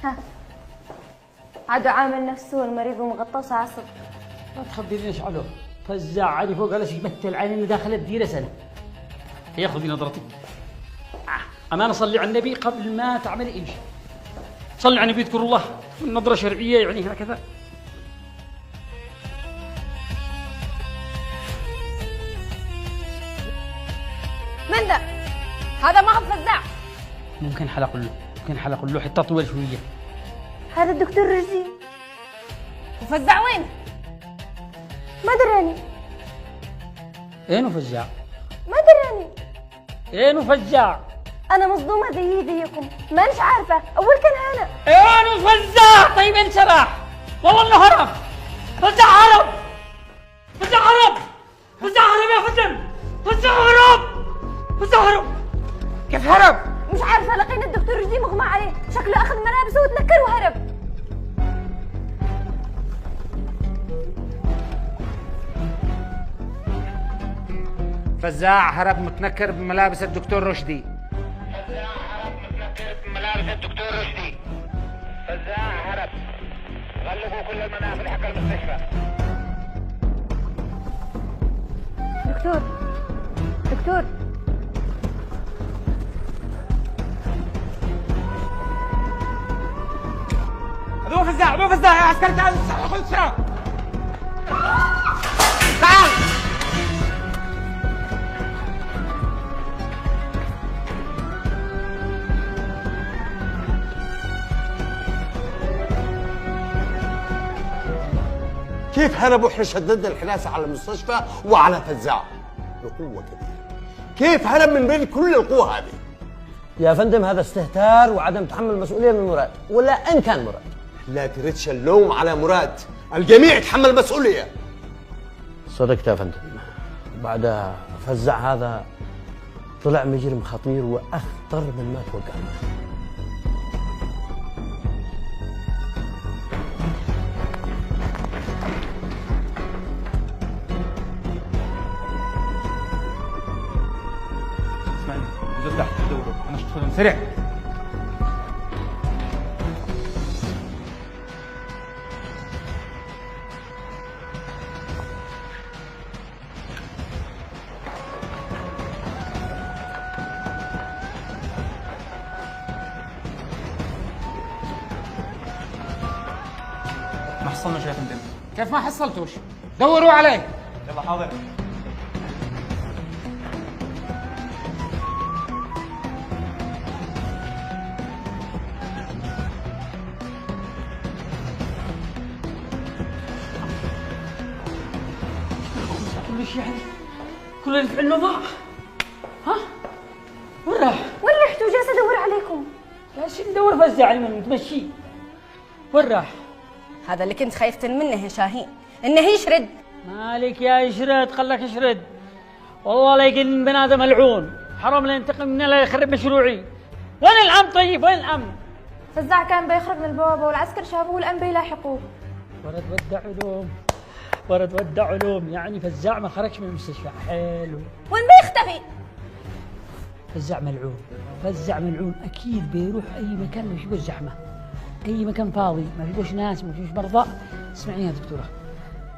ها عادوا عامل نفسه المريض ومغطوس عصب. ما تخبرنيش عليه. فزاع عادي فوق قالش يمثل عين اللي داخله بديره سنه. هي خذي نظرتي. أمانة صلي على النبي قبل ما تعملي أي شيء. صلي على النبي يذكر الله. النظرة شرعية يعني هكذا. من ذا؟ هذا ما هو فزاع. ممكن حلق له حتى طول شوية. هذا الدكتور رشدي. وفزاع وين؟ ما دراني. اينو فزاع؟ ما دراني. اينو فزاع؟ أنا مصدومة زيكم، مانيش عارفة، أول كان هنا. اينو فزاع؟ طيب انشرح. والله إنه هرب. فزاع هرب. فزاع هرب. فزاع هرب يا فندم. فزاع هرب. فزاع هرب. كيف هرب؟ مش عارفة، لقينا الدكتور رشدي مغمى عليه، شكله أخذ ملابسه وتنكر وهرب. فزاع هرب متنكر بملابس الدكتور رشدي. فزاع هرب. غلقوا كل المنافذ حق المستشفى. دكتور هذو فزاع يا عسكري، تعال خذ بسرعة. تعال. كيف هربوا واحنا شددنا الحراسة على المستشفى وعلى فزاع بقوة كبيرة؟ كيف هرب من بين كل القوة هذه؟ يا فندم هذا استهتار وعدم تحمل المسؤولية من مراد، ولا إن كان مراد. لا تردش اللوم على مراد، الجميع يتحمل مسؤولية. صدقت يا فندم، بعد فزع هذا طلع مجرم خطير وأخطر من ما توقعنا. اسمعني، نزل تحت دوروا، أنا اشتغل سريع. ما حصلنا شيء يا فندم. كيف ما حصلتوش؟ دوروا عليه. يلا حاضر. كل شيء يعني كل اللي في علمه ضاع. ها؟ وين راح؟ وين رحتوا؟ جالسة أدور عليكم. لا شيء ندور فزاع علي متمشي. وين راح؟ هذا اللي كنت خايفة منه يا شاهين، إنه يشرد. مالك يا يشرد، خلك يشرد. والله لا يقل بني ادم ملعون، حرام لا ينتقم منا لا يخرب مشروعي. وين الامن طيب؟ وين الامن؟ فزاع كان بيخرج من البوابة والعسكر شافوه والأنبي بيلاحقوه. ورد ودع علوم يعني فزاع ما خرجش من المستشفى. حلو. وين بيختفي؟ فزاع ملعون اكيد بيروح اي مكان ما فيهوش زحمه، اي مكان فاضي ما فيهوش ناس ما فيهوش مرضى. اسمعيني يا دكتوره،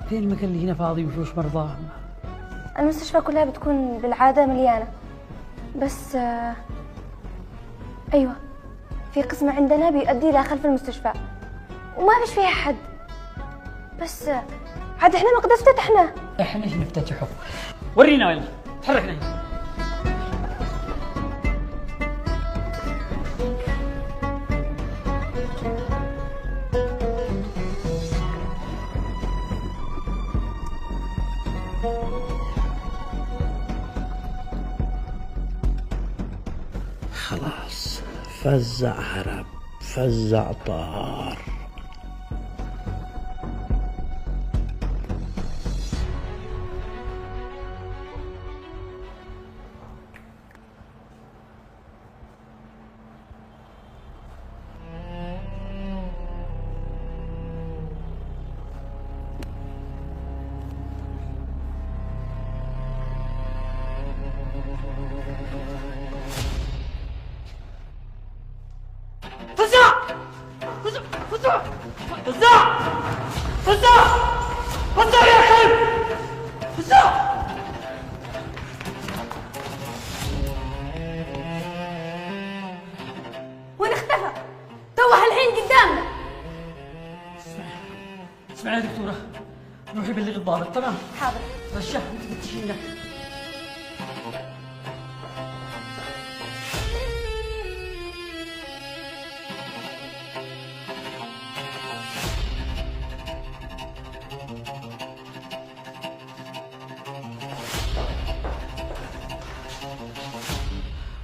فين المكان اللي هنا فاضي وما فيهوش مرضى؟ المستشفى كلها بتكون بالعادة مليانة، بس أيوة في قسم عندنا بيؤدي إلى خلف المستشفى وما فيش فيها حد، بس عاد احنا ما قد افتتحنا. احنا ايش نفتتحه؟ ورينا وين. تحركنا هنا. خلاص فزع هرب، فزع طار. فزاع فزاع فزاع فزاع يا كلب فزاع. وين اختفى؟ توه الحين قدامنا. اسمعي يا دكتورة، روحي بلغي الضابط. تمام حاضر. رشاه انت فتشينا.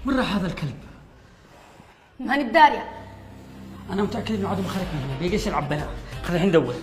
وين راح هذا الكلب؟ ماني بدارية. انا متاكد انه عدو مخرج من هنا، بيقيس يلعب بنا. خلينا الحين ندور.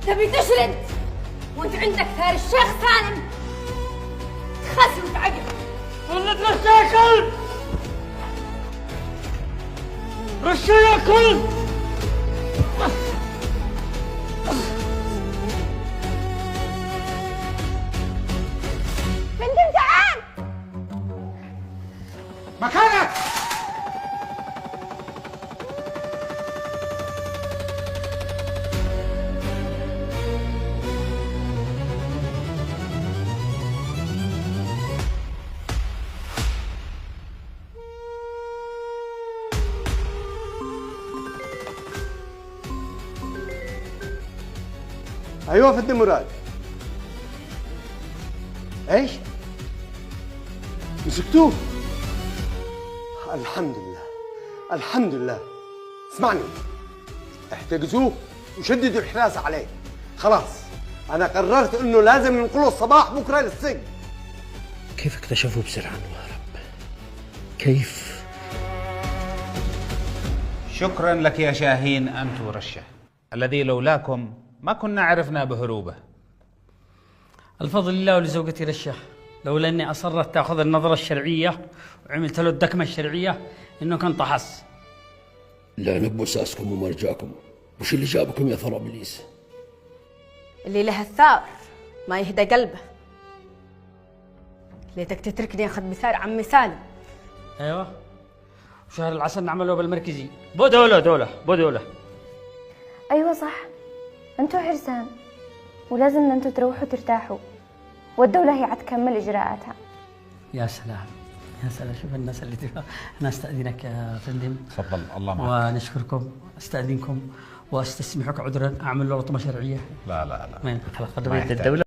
تبي تشرد وانت عندك ثار الشيخ سالم تخسر في عقل. والله ترشى يا كلب، رشى يا كلب. فندم تعال مكانك. ايوه فندم مراد. ايش؟ مسكتوه؟ الحمد لله الحمد لله. اسمعني، احتجزوه وشددوا الحراسة عليه. خلاص انا قررت انه لازم ننقله الصباح بكره للسجن. كيف اكتشفوا بسرعة انه هرب؟ كيف؟ شكرا لك يا شاهين أنت ورشة، الذي لولاكم ما كنا عرفنا بهروبه. الفضل لله ولزوجتي رشاه، لولا اني اصرت تاخذ النظره الشرعيه وعملت له الدكمه الشرعيه انه كان طحس. لا نبو اساسكم ومرجعكم. وش اللي جابكم يا ثرى ابليس؟ اللي له الثار ما يهدى قلبه. ليتك تتركني اخذ مثال عمي سالم. ايوه، وشهر العسل نعمله بالمركزي. بودوله. ايوه صح، انتوا عرسان ولازم ان انتوا تروحوا ترتاحوا والدولة هي عتكمل اجراءاتها. يا سلام يا سلام، شوف الناس اللي تبغى. انا استاذنك يا فندم. تفضل الله معك. ونشكركم، استاذنكم واستسمحك عذرا اعمل له رطمه شرعيه. لا خلاص الدوله.